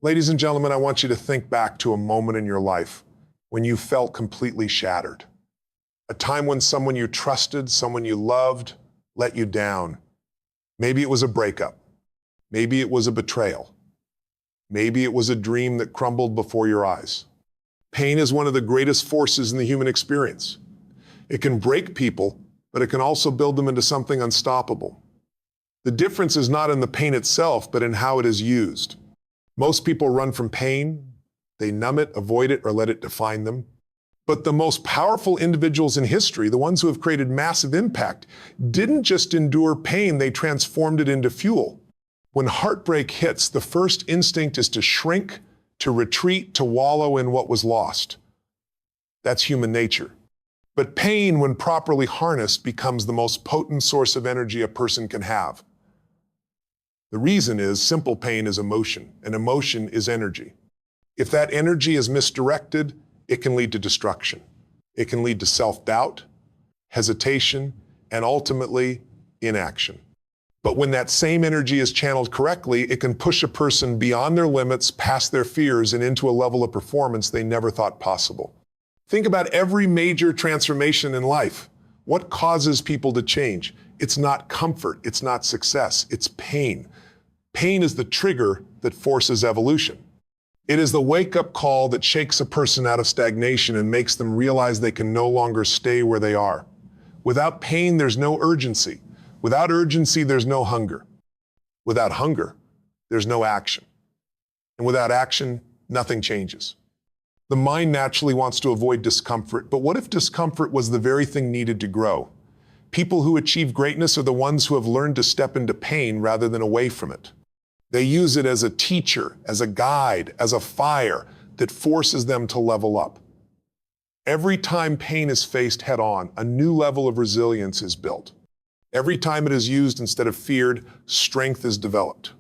Ladies and gentlemen, I want you to think back to a moment in your life when you felt completely shattered. A time when someone you trusted, someone you loved, let you down. Maybe it was a breakup. Maybe it was a betrayal. Maybe it was a dream that crumbled before your eyes. Pain is one of the greatest forces in the human experience. It can break people, but it can also build them into something unstoppable. The difference is not in the pain itself, but in how it is used. Most people run from pain. They numb it, avoid it, or let it define them. But the most powerful individuals in history, the ones who have created massive impact, didn't just endure pain, they transformed it into fuel. When heartbreak hits, the first instinct is to shrink, to retreat, to wallow in what was lost. That's human nature. But pain, when properly harnessed, becomes the most potent source of energy a person can have. The reason is simple pain is emotion, and emotion is energy. If that energy is misdirected, it can lead to destruction. It can lead to self-doubt, hesitation, and ultimately inaction. But when that same energy is channeled correctly, it can push a person beyond their limits, past their fears, and into a level of performance they never thought possible. Think about every major transformation in life. What causes people to change? It's not comfort, it's not success, it's pain. Pain is the trigger that forces evolution. It is the wake-up call that shakes a person out of stagnation and makes them realize they can no longer stay where they are. Without pain, there's no urgency. Without urgency, there's no hunger. Without hunger, there's no action. And without action, nothing changes. The mind naturally wants to avoid discomfort, but what if discomfort was the very thing needed to grow? People who achieve greatness are the ones who have learned to step into pain rather than away from it. They use it as a teacher, as a guide, as a fire that forces them to level up. Every time pain is faced head-on, a new level of resilience is built. Every time it is used instead of feared, strength is developed.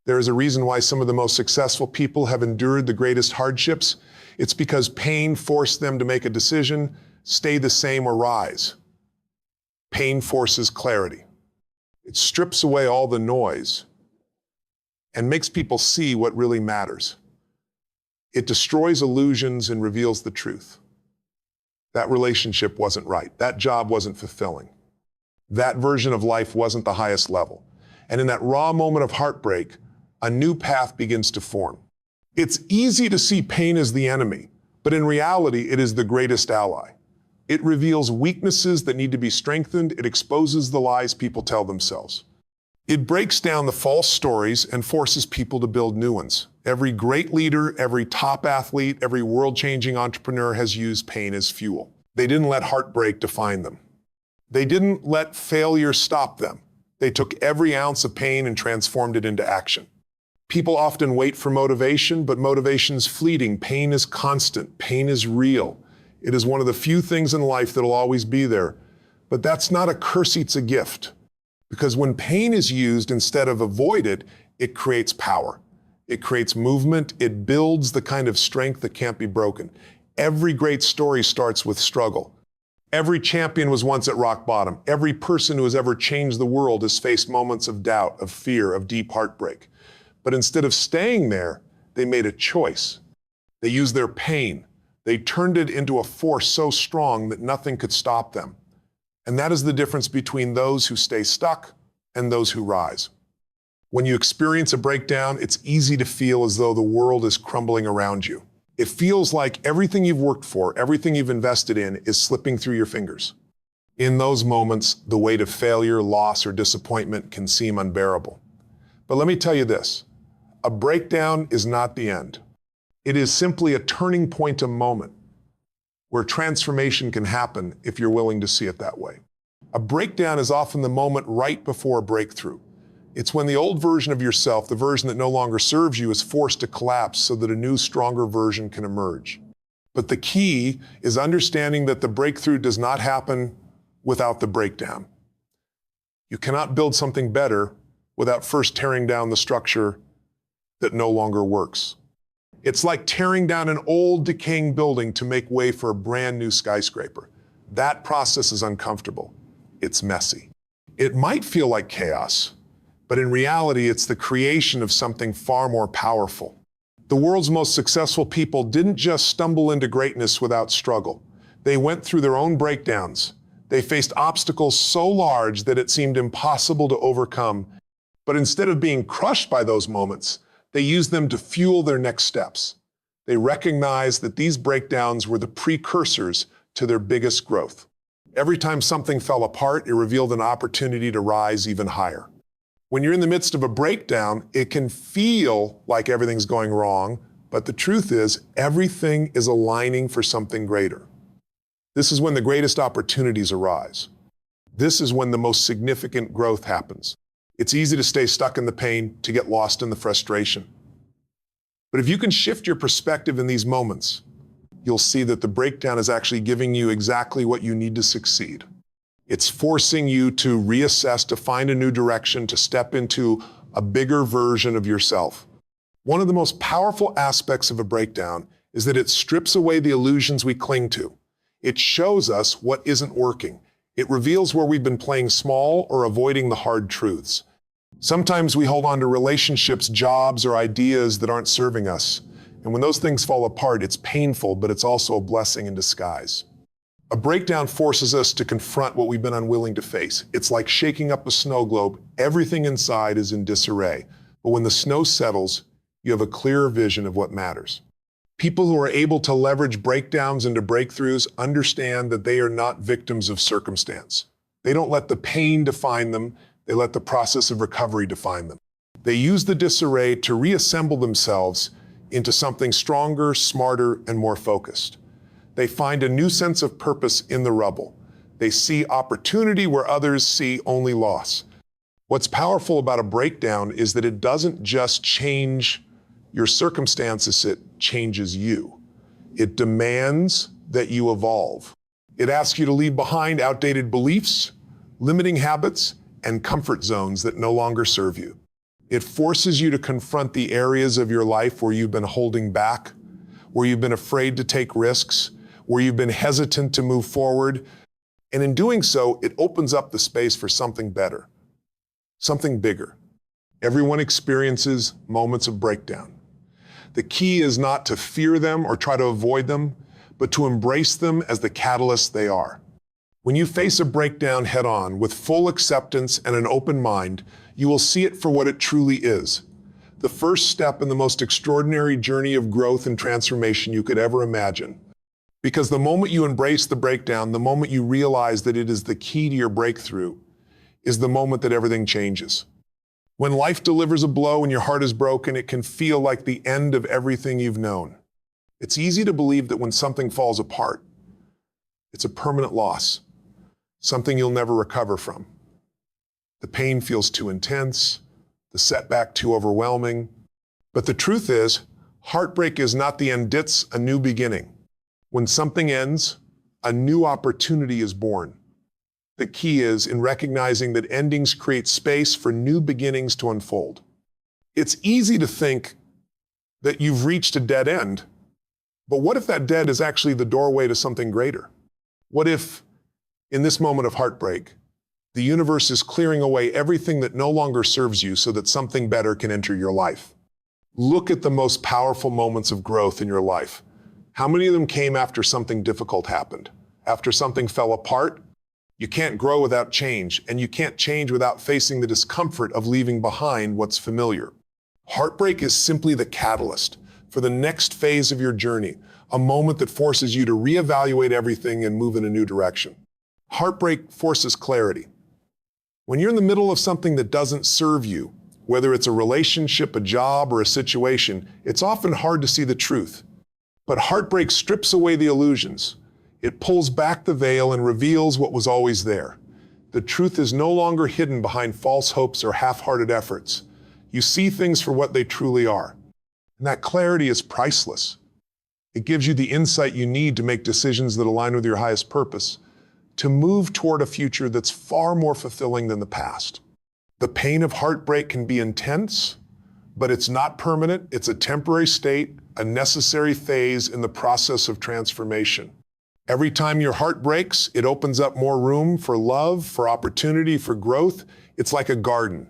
There is a reason why some of the most successful people have endured the greatest hardships. It's because pain forced them to make a decision, stay the same or rise. Pain forces clarity. It strips away all the noise and makes people see what really matters. It destroys illusions and reveals the truth. That relationship wasn't right. That job wasn't fulfilling. That version of life wasn't the highest level. And in that raw moment of heartbreak, a new path begins to form. It's easy to see pain as the enemy, but in reality, it is the greatest ally. It reveals weaknesses that need to be strengthened. It exposes the lies people tell themselves. It breaks down the false stories and forces people to build new ones. Every great leader, every top athlete, every world-changing entrepreneur has used pain as fuel. They didn't let heartbreak define them. They didn't let failure stop them. They took every ounce of pain and transformed it into action. People often wait for motivation, but motivation is fleeting. Pain is constant. Pain is real. It is one of the few things in life that'll always be there. But that's not a curse, it's a gift. Because when pain is used instead of avoided, it creates power. It creates movement. It builds the kind of strength that can't be broken. Every great story starts with struggle. Every champion was once at rock bottom. Every person who has ever changed the world has faced moments of doubt, of fear, of deep heartbreak. But instead of staying there, they made a choice. They used their pain. They turned it into a force so strong that nothing could stop them. And that is the difference between those who stay stuck and those who rise. When you experience a breakdown, it's easy to feel as though the world is crumbling around you. It feels like everything you've worked for, everything you've invested in is slipping through your fingers. In those moments, the weight of failure, loss, or disappointment can seem unbearable. But let me tell you this, a breakdown is not the end. It is simply a turning point, a moment where transformation can happen if you're willing to see it that way. A breakdown is often the moment right before a breakthrough. It's when the old version of yourself, the version that no longer serves you, is forced to collapse so that a new, stronger version can emerge. But the key is understanding that the breakthrough does not happen without the breakdown. You cannot build something better without first tearing down the structure that no longer works. It's like tearing down an old, decaying building to make way for a brand new skyscraper. That process is uncomfortable. It's messy. It might feel like chaos, but in reality, it's the creation of something far more powerful. The world's most successful people didn't just stumble into greatness without struggle. They went through their own breakdowns. They faced obstacles so large that it seemed impossible to overcome. But instead of being crushed by those moments, they used them to fuel their next steps. They recognized that these breakdowns were the precursors to their biggest growth. Every time something fell apart, it revealed an opportunity to rise even higher. When you're in the midst of a breakdown, it can feel like everything's going wrong, but the truth is, everything is aligning for something greater. This is when the greatest opportunities arise. This is when the most significant growth happens. It's easy to stay stuck in the pain, to get lost in the frustration. But if you can shift your perspective in these moments, you'll see that the breakdown is actually giving you exactly what you need to succeed. It's forcing you to reassess, to find a new direction, to step into a bigger version of yourself. One of the most powerful aspects of a breakdown is that it strips away the illusions we cling to. It shows us what isn't working. It reveals where we've been playing small or avoiding the hard truths. Sometimes we hold on to relationships, jobs, or ideas that aren't serving us. And when those things fall apart, it's painful, but it's also a blessing in disguise. A breakdown forces us to confront what we've been unwilling to face. It's like shaking up a snow globe. Everything inside is in disarray. But when the snow settles, you have a clearer vision of what matters. People who are able to leverage breakdowns into breakthroughs understand that they are not victims of circumstance. They don't let the pain define them. They let the process of recovery define them. They use the disarray to reassemble themselves into something stronger, smarter, and more focused. They find a new sense of purpose in the rubble. They see opportunity where others see only loss. What's powerful about a breakdown is that it doesn't just change your circumstances, it changes you. It demands that you evolve. It asks you to leave behind outdated beliefs, limiting habits, and comfort zones that no longer serve you. It forces you to confront the areas of your life where you've been holding back, where you've been afraid to take risks, where you've been hesitant to move forward. And in doing so, it opens up the space for something better, something bigger. Everyone experiences moments of breakdown. The key is not to fear them or try to avoid them, but to embrace them as the catalyst they are. When you face a breakdown head-on with full acceptance and an open mind, you will see it for what it truly is. The first step in the most extraordinary journey of growth and transformation you could ever imagine. Because the moment you embrace the breakdown, the moment you realize that it is the key to your breakthrough, is the moment that everything changes. When life delivers a blow and your heart is broken, it can feel like the end of everything you've known. It's easy to believe that when something falls apart, it's a permanent loss, something you'll never recover from. The pain feels too intense, the setback too overwhelming. But the truth is, heartbreak is not the end, it's a new beginning. When something ends, a new opportunity is born. The key is in recognizing that endings create space for new beginnings to unfold. It's easy to think that you've reached a dead end, but what if that dead is actually the doorway to something greater? What if, in this moment of heartbreak, the universe is clearing away everything that no longer serves you so that something better can enter your life? Look at the most powerful moments of growth in your life. How many of them came after something difficult happened? After something fell apart? You can't grow without change, and you can't change without facing the discomfort of leaving behind what's familiar. Heartbreak is simply the catalyst for the next phase of your journey, a moment that forces you to reevaluate everything and move in a new direction. Heartbreak forces clarity. When you're in the middle of something that doesn't serve you, whether it's a relationship, a job, or a situation, it's often hard to see the truth. But heartbreak strips away the illusions. It pulls back the veil and reveals what was always there. The truth is no longer hidden behind false hopes or half-hearted efforts. You see things for what they truly are. And that clarity is priceless. It gives you the insight you need to make decisions that align with your highest purpose, to move toward a future that's far more fulfilling than the past. The pain of heartbreak can be intense, but it's not permanent. It's a temporary state, a necessary phase in the process of transformation. Every time your heart breaks, it opens up more room for love, for opportunity, for growth. It's like a garden.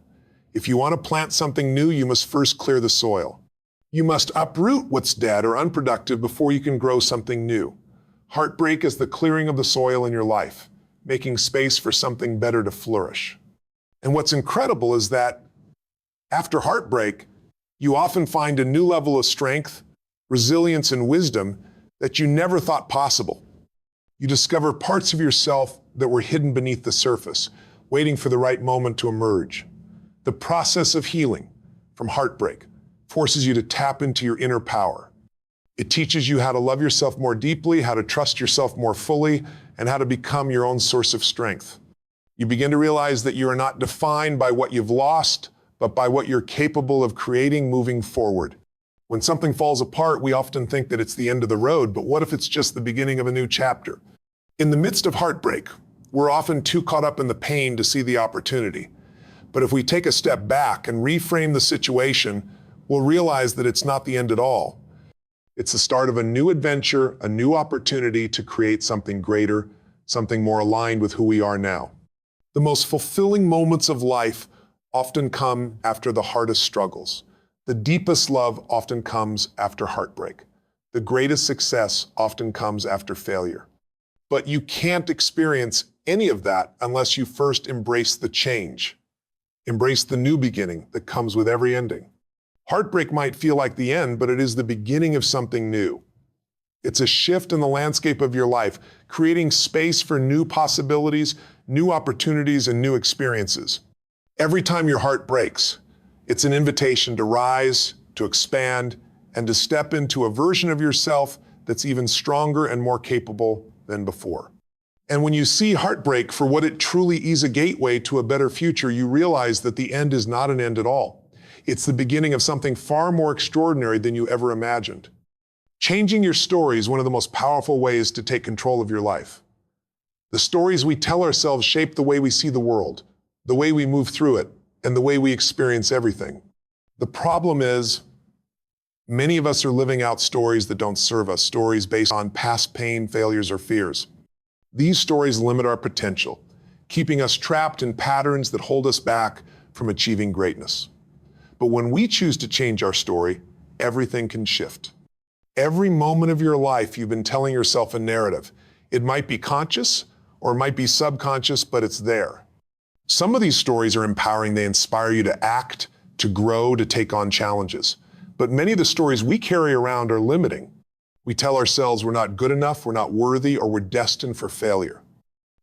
If you want to plant something new, you must first clear the soil. You must uproot what's dead or unproductive before you can grow something new. Heartbreak is the clearing of the soil in your life, making space for something better to flourish. And what's incredible is that after heartbreak, you often find a new level of strength, resilience, and wisdom that you never thought possible. You discover parts of yourself that were hidden beneath the surface, waiting for the right moment to emerge. The process of healing from heartbreak forces you to tap into your inner power. It teaches you how to love yourself more deeply, how to trust yourself more fully, and how to become your own source of strength. You begin to realize that you are not defined by what you've lost, but by what you're capable of creating moving forward. When something falls apart, we often think that it's the end of the road, but what if it's just the beginning of a new chapter? In the midst of heartbreak, we're often too caught up in the pain to see the opportunity. But if we take a step back and reframe the situation, we'll realize that it's not the end at all. It's the start of a new adventure, a new opportunity to create something greater, something more aligned with who we are now. The most fulfilling moments of life often come after the hardest struggles. The deepest love often comes after heartbreak. The greatest success often comes after failure. But you can't experience any of that unless you first embrace the change. Embrace the new beginning that comes with every ending. Heartbreak might feel like the end, but it is the beginning of something new. It's a shift in the landscape of your life, creating space for new possibilities, new opportunities, and new experiences. Every time your heart breaks, it's an invitation to rise, to expand, and to step into a version of yourself that's even stronger and more capable than before. And when you see heartbreak for what it truly is, a gateway to a better future, you realize that the end is not an end at all. It's the beginning of something far more extraordinary than you ever imagined. Changing your story is one of the most powerful ways to take control of your life. The stories we tell ourselves shape the way we see the world, the way we move through it, and the way we experience everything. The problem is, many of us are living out stories that don't serve us, stories based on past pain, failures, or fears. These stories limit our potential, keeping us trapped in patterns that hold us back from achieving greatness. But when we choose to change our story, everything can shift. Every moment of your life, you've been telling yourself a narrative. It might be conscious or it might be subconscious, but it's there. Some of these stories are empowering. They inspire you to act, to grow, to take on challenges. But many of the stories we carry around are limiting. We tell ourselves we're not good enough, we're not worthy, or we're destined for failure.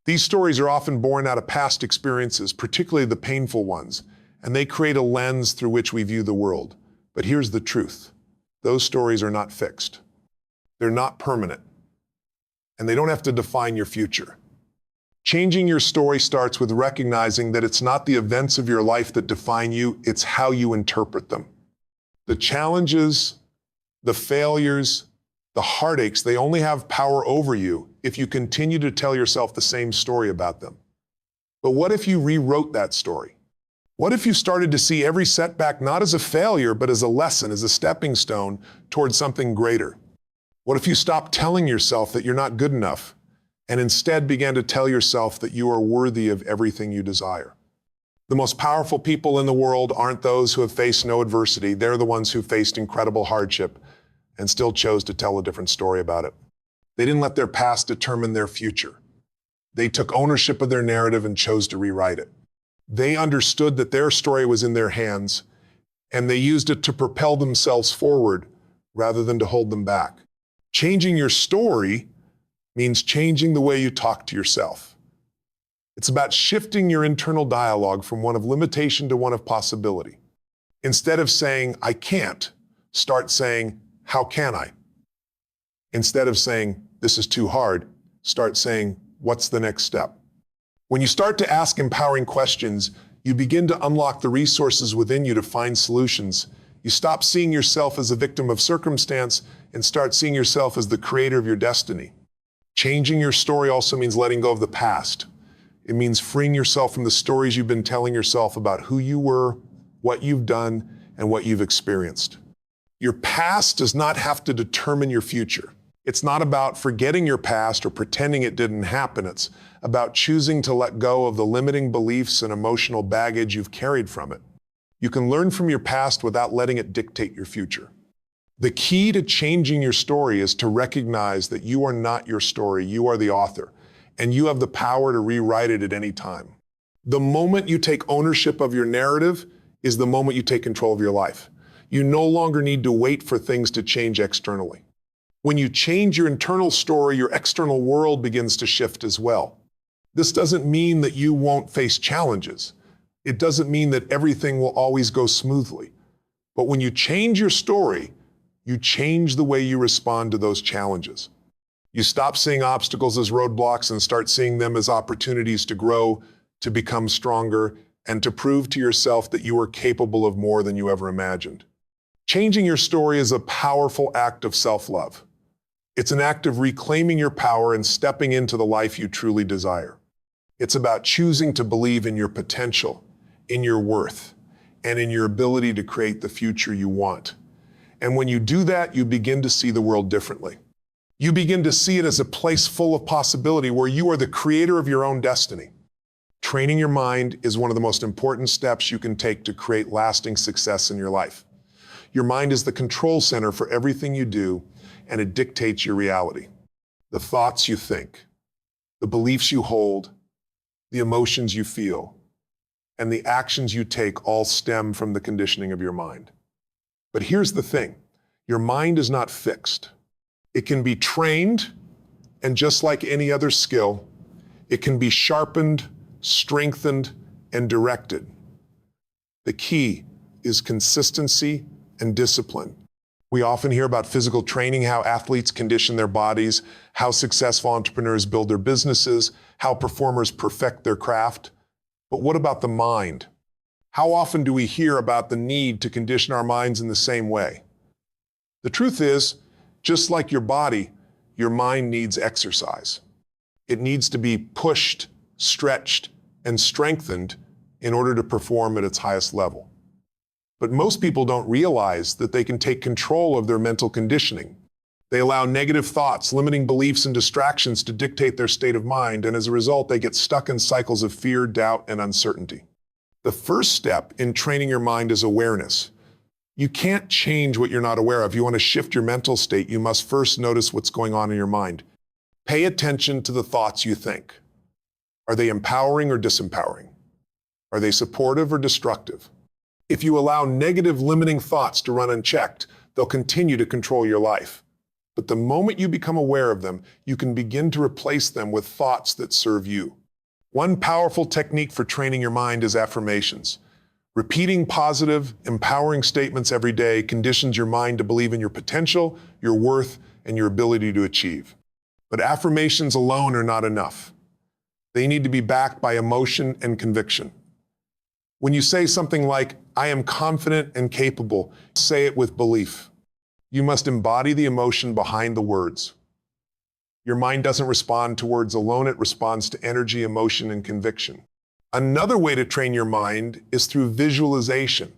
These stories are often born out of past experiences, particularly the painful ones, and they create a lens through which we view the world. But here's the truth. Those stories are not fixed. They're not permanent. And they don't have to define your future. Changing your story starts with recognizing that it's not the events of your life that define you, it's how you interpret them. The challenges, the failures, the heartaches, they only have power over you if you continue to tell yourself the same story about them. But what if you rewrote that story? What if you started to see every setback not as a failure, but as a lesson, as a stepping stone towards something greater? What if you stopped telling yourself that you're not good enough and instead began to tell yourself that you are worthy of everything you desire? The most powerful people in the world aren't those who have faced no adversity. They're the ones who faced incredible hardship and still chose to tell a different story about it. They didn't let their past determine their future. They took ownership of their narrative and chose to rewrite it. They understood that their story was in their hands, and they used it to propel themselves forward rather than to hold them back. Changing your story means changing the way you talk to yourself. It's about shifting your internal dialogue from one of limitation to one of possibility. Instead of saying, I can't, start saying, how can I? Instead of saying, this is too hard, start saying, what's the next step? When you start to ask empowering questions, you begin to unlock the resources within you to find solutions. You stop seeing yourself as a victim of circumstance and start seeing yourself as the creator of your destiny. Changing your story also means letting go of the past. It means freeing yourself from the stories you've been telling yourself about who you were, what you've done, and what you've experienced. Your past does not have to determine your future. It's not about forgetting your past or pretending it didn't happen. It's about choosing to let go of the limiting beliefs and emotional baggage you've carried from it. You can learn from your past without letting it dictate your future. The key to changing your story is to recognize that you are not your story, you are the author, and you have the power to rewrite it at any time. The moment you take ownership of your narrative is the moment you take control of your life. You no longer need to wait for things to change externally. When you change your internal story, your external world begins to shift as well. This doesn't mean that you won't face challenges. It doesn't mean that everything will always go smoothly. But when you change your story, you change the way you respond to those challenges. You stop seeing obstacles as roadblocks and start seeing them as opportunities to grow, to become stronger, and to prove to yourself that you are capable of more than you ever imagined. Changing your story is a powerful act of self-love. It's an act of reclaiming your power and stepping into the life you truly desire. It's about choosing to believe in your potential, in your worth, and in your ability to create the future you want. And when you do that, you begin to see the world differently. You begin to see it as a place full of possibility where you are the creator of your own destiny. Training your mind is one of the most important steps you can take to create lasting success in your life. Your mind is the control center for everything you do, and it dictates your reality. The thoughts you think, the beliefs you hold, the emotions you feel, and the actions you take all stem from the conditioning of your mind. But here's the thing, your mind is not fixed. It can be trained, and just like any other skill, it can be sharpened, strengthened, and directed. The key is consistency and discipline. We often hear about physical training, how athletes condition their bodies, how successful entrepreneurs build their businesses, how performers perfect their craft. But what about the mind? How often do we hear about the need to condition our minds in the same way? The truth is, just like your body, your mind needs exercise. It needs to be pushed, stretched, and strengthened in order to perform at its highest level. But most people don't realize that they can take control of their mental conditioning. They allow negative thoughts, limiting beliefs, and distractions to dictate their state of mind, and as a result, they get stuck in cycles of fear, doubt, and uncertainty. The first step in training your mind is awareness. You can't change what you're not aware of. You want to shift your mental state, you must first notice what's going on in your mind. Pay attention to the thoughts you think. Are they empowering or disempowering? Are they supportive or destructive? If you allow negative, limiting thoughts to run unchecked, they'll continue to control your life. But the moment you become aware of them, you can begin to replace them with thoughts that serve you. One powerful technique for training your mind is affirmations. Repeating positive, empowering statements every day conditions your mind to believe in your potential, your worth, and your ability to achieve. But affirmations alone are not enough. They need to be backed by emotion and conviction. When you say something like, "I am confident and capable," say it with belief. You must embody the emotion behind the words. Your mind doesn't respond to words alone, it responds to energy, emotion, and conviction. Another way to train your mind is through visualization.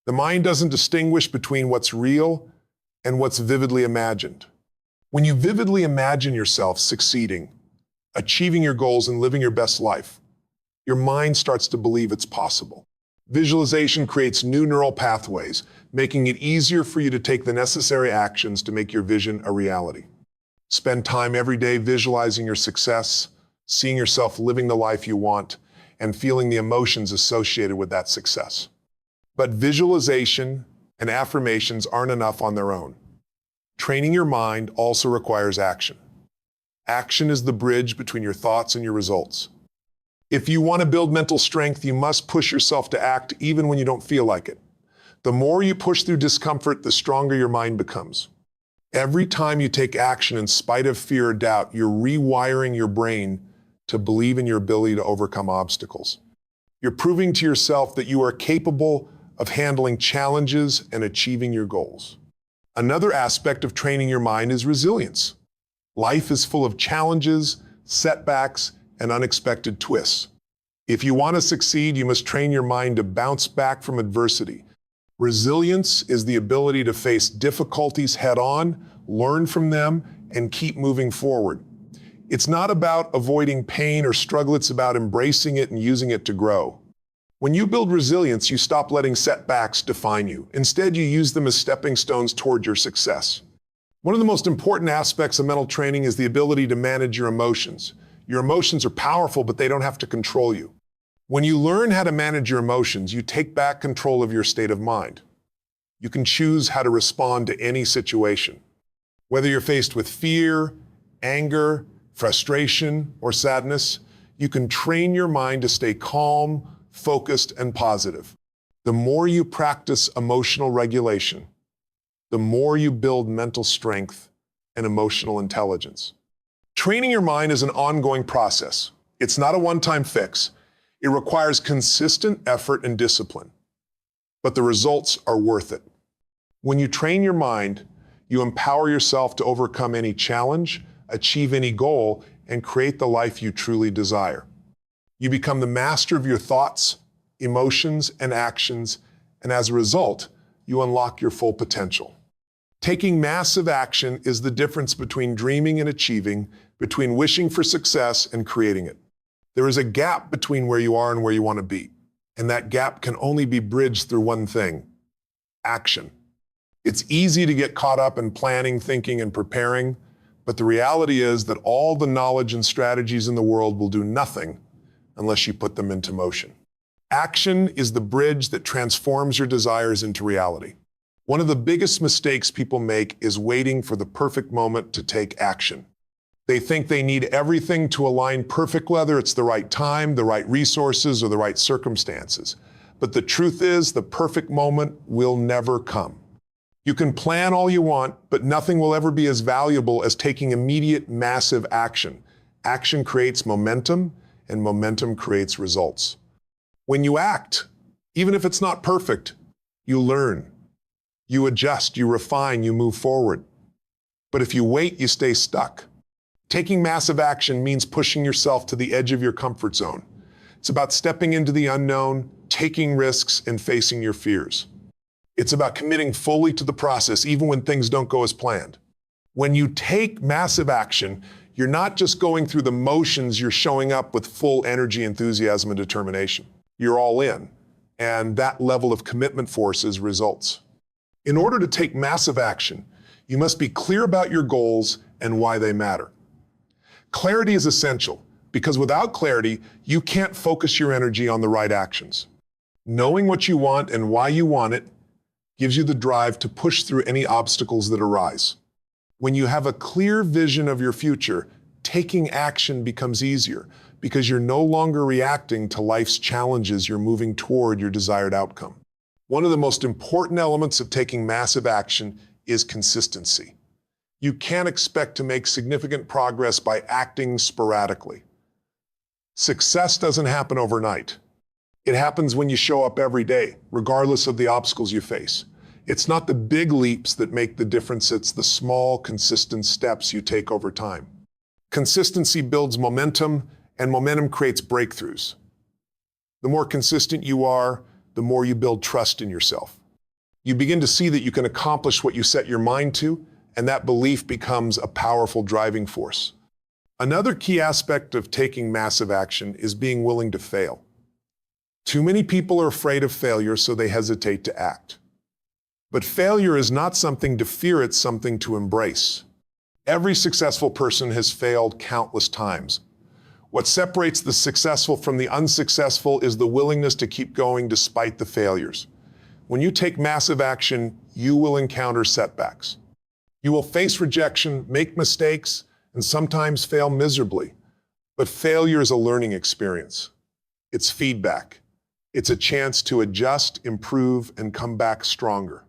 The mind doesn't distinguish between what's real and what's vividly imagined. When you vividly imagine yourself succeeding, achieving your goals, and living your best life, your mind starts to believe it's possible. Visualization creates new neural pathways, making it easier for you to take the necessary actions to make your vision a reality. Spend time every day visualizing your success, seeing yourself living the life you want, and feeling the emotions associated with that success. But visualization and affirmations aren't enough on their own. Training your mind also requires action. Action is the bridge between your thoughts and your results. If you want to build mental strength, you must push yourself to act even when you don't feel like it. The more you push through discomfort, the stronger your mind becomes. Every time you take action in spite of fear or doubt, you're rewiring your brain to believe in your ability to overcome obstacles. You're proving to yourself that you are capable of handling challenges and achieving your goals. Another aspect of training your mind is resilience. Life is full of challenges, setbacks, and unexpected twists. If you want to succeed, you must train your mind to bounce back from adversity. Resilience is the ability to face difficulties head-on, learn from them, and keep moving forward. It's not about avoiding pain or struggle, it's about embracing it and using it to grow. When you build resilience, you stop letting setbacks define you. Instead, you use them as stepping stones toward your success. One of the most important aspects of mental training is the ability to manage your emotions. Your emotions are powerful, but they don't have to control you. When you learn how to manage your emotions, you take back control of your state of mind. You can choose how to respond to any situation. Whether you're faced with fear, anger, frustration, or sadness, you can train your mind to stay calm, focused, and positive. The more you practice emotional regulation, the more you build mental strength and emotional intelligence. Training your mind is an ongoing process. It's not a one-time fix. It requires consistent effort and discipline, but the results are worth it. When you train your mind, you empower yourself to overcome any challenge, achieve any goal, and create the life you truly desire. You become the master of your thoughts, emotions, and actions, and as a result, you unlock your full potential. Taking massive action is the difference between dreaming and achieving, between wishing for success and creating it. There is a gap between where you are and where you want to be, and that gap can only be bridged through one thing: action. It's easy to get caught up in planning, thinking, and preparing, but the reality is that all the knowledge and strategies in the world will do nothing unless you put them into motion. Action is the bridge that transforms your desires into reality. One of the biggest mistakes people make is waiting for the perfect moment to take action. They think they need everything to align perfect, whether it's the right time, the right resources, or the right circumstances. But the truth is, the perfect moment will never come. You can plan all you want, but nothing will ever be as valuable as taking immediate, massive action. Action creates momentum, and momentum creates results. When you act, even if it's not perfect, you learn. You adjust, you refine, you move forward. But if you wait, you stay stuck. Taking massive action means pushing yourself to the edge of your comfort zone. It's about stepping into the unknown, taking risks, and facing your fears. It's about committing fully to the process, even when things don't go as planned. When you take massive action, you're not just going through the motions, you're showing up with full energy, enthusiasm, and determination. You're all in, and that level of commitment forces results. In order to take massive action, you must be clear about your goals and why they matter. Clarity is essential, because without clarity, you can't focus your energy on the right actions. Knowing what you want and why you want it gives you the drive to push through any obstacles that arise. When you have a clear vision of your future, taking action becomes easier because you're no longer reacting to life's challenges, you're moving toward your desired outcome. One of the most important elements of taking massive action is consistency. You can't expect to make significant progress by acting sporadically. Success doesn't happen overnight. It happens when you show up every day, regardless of the obstacles you face. It's not the big leaps that make the difference, it's the small, consistent steps you take over time. Consistency builds momentum, and momentum creates breakthroughs. The more consistent you are, the more you build trust in yourself. You begin to see that you can accomplish what you set your mind to, and that belief becomes a powerful driving force. Another key aspect of taking massive action is being willing to fail. Too many people are afraid of failure, so they hesitate to act. But failure is not something to fear, it's something to embrace. Every successful person has failed countless times. What separates the successful from the unsuccessful is the willingness to keep going despite the failures. When you take massive action, you will encounter setbacks. You will face rejection, make mistakes, and sometimes fail miserably. But failure is a learning experience. It's feedback. It's a chance to adjust, improve, and come back stronger.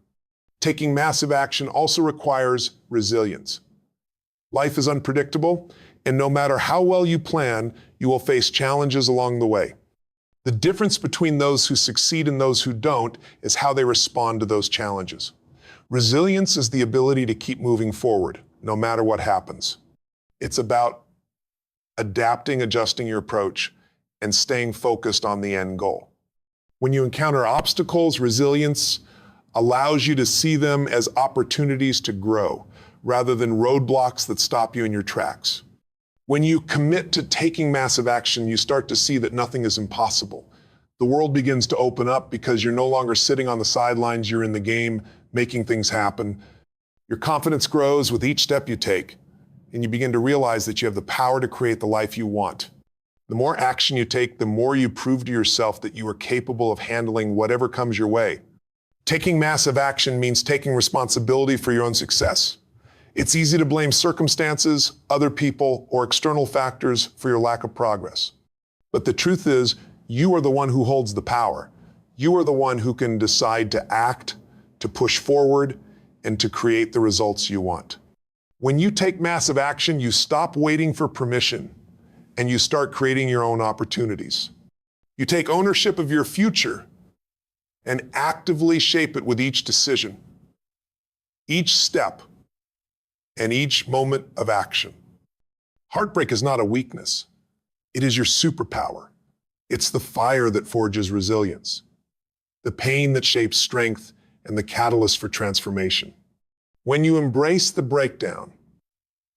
Taking massive action also requires resilience. Life is unpredictable, and no matter how well you plan, you will face challenges along the way. The difference between those who succeed and those who don't is how they respond to those challenges. Resilience is the ability to keep moving forward, no matter what happens. It's about adapting, adjusting your approach, and staying focused on the end goal. When you encounter obstacles, resilience allows you to see them as opportunities to grow, rather than roadblocks that stop you in your tracks. When you commit to taking massive action, you start to see that nothing is impossible. The world begins to open up because you're no longer sitting on the sidelines, you're in the game, making things happen. Your confidence grows with each step you take, and you begin to realize that you have the power to create the life you want. The more action you take, the more you prove to yourself that you are capable of handling whatever comes your way. Taking massive action means taking responsibility for your own success. It's easy to blame circumstances, other people, or external factors for your lack of progress. But the truth is, you are the one who holds the power. You are the one who can decide to act, to push forward, and to create the results you want. When you take massive action, you stop waiting for permission, and you start creating your own opportunities. You take ownership of your future and actively shape it with each decision, each step, and each moment of action. Heartbreak is not a weakness. It is your superpower. It's the fire that forges resilience, the pain that shapes strength, and the catalyst for transformation. When you embrace the breakdown,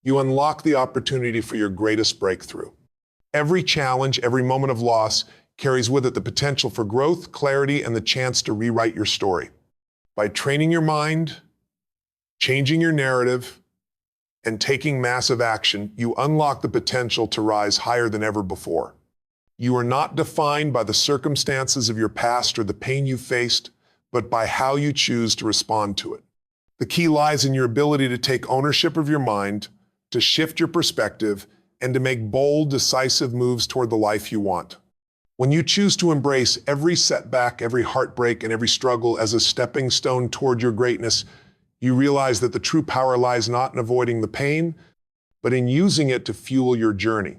you unlock the opportunity for your greatest breakthrough. Every challenge, every moment of loss carries with it the potential for growth, clarity, and the chance to rewrite your story. By training your mind, changing your narrative, and taking massive action, you unlock the potential to rise higher than ever before. You are not defined by the circumstances of your past or the pain you faced, but by how you choose to respond to it. The key lies in your ability to take ownership of your mind, to shift your perspective, and to make bold, decisive moves toward the life you want. When you choose to embrace every setback, every heartbreak, and every struggle as a stepping stone toward your greatness, you realize that the true power lies not in avoiding the pain, but in using it to fuel your journey.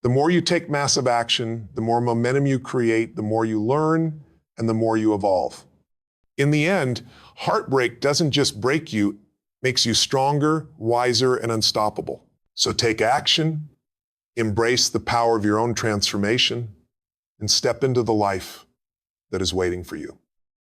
The more you take massive action, the more momentum you create, the more you learn, and the more you evolve. In the end, heartbreak doesn't just break you, it makes you stronger, wiser, and unstoppable. So take action, embrace the power of your own transformation, and step into the life that is waiting for you.